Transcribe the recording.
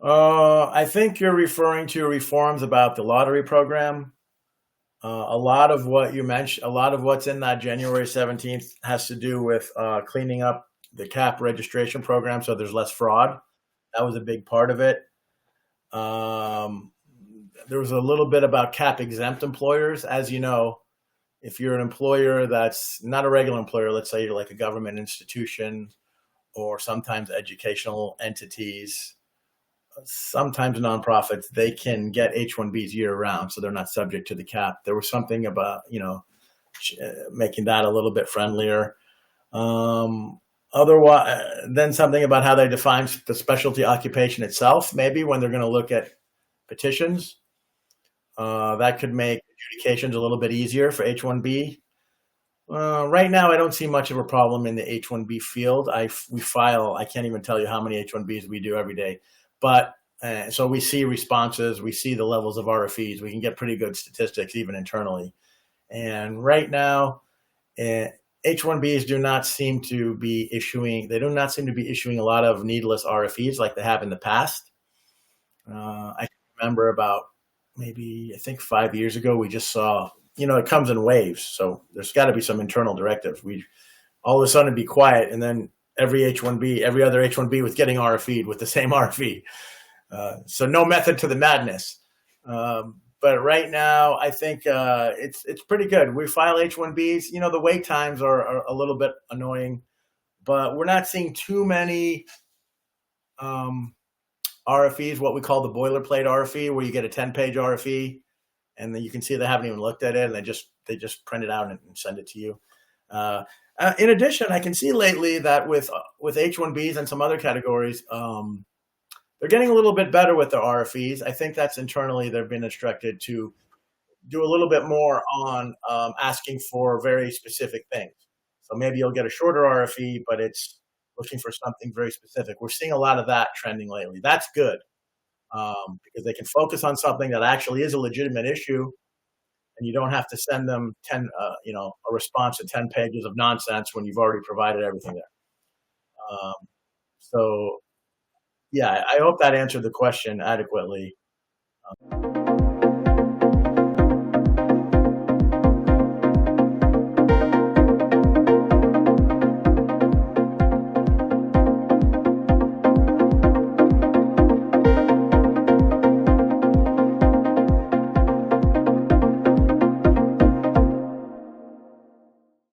I think you're referring to reforms about the lottery program. A lot of what you mentioned, a lot of what's in that January 17th has to do with cleaning up the cap registration program so there's less fraud. That was a big part of it. Um, there was a little bit about cap exempt employers. As you know, if you're an employer that's not a regular employer, let's say you're like a government institution or sometimes educational entities, sometimes nonprofits, they can get H-1Bs year round, so they're not subject to the cap. There was something about, making that a little bit friendlier. Otherwise, then something about how they define the specialty occupation itself, maybe when they're going to look at petitions. That could make adjudications a little bit easier for H-1B. Right now, I don't see much of a problem in the H-1B field. We file, I can't even tell you how many H-1Bs we do every day. But so we see responses, we see the levels of RFEs. We can get pretty good statistics even internally. And right now, H-1Bs do not seem to be issuing. They do not seem to be issuing a lot of needless RFEs like they have in the past. I can remember about maybe I think 5 years ago, we just saw. It comes in waves, so there's got to be some internal directive. We all of a sudden be quiet, and then every other H-1B was getting RFE'd with the same RFE. So no method to the madness. But right now, I think it's pretty good. We file H-1Bs. The wait times are a little bit annoying, but we're not seeing too many RFEs, what we call the boilerplate RFE, where you get a 10-page RFE, and then you can see they haven't even looked at it, and they just print it out and send it to you. In addition, I can see lately that with H-1Bs and some other categories, they're getting a little bit better with their RFEs. I think that's internally they've been instructed to do a little bit more on asking for very specific things. So maybe you'll get a shorter RFE, but it's looking for something very specific. We're seeing a lot of that trending lately. That's good because they can focus on something that actually is a legitimate issue, and you don't have to send them a response to 10 pages of nonsense when you've already provided everything there. Um, so yeah, I hope that answered the question adequately.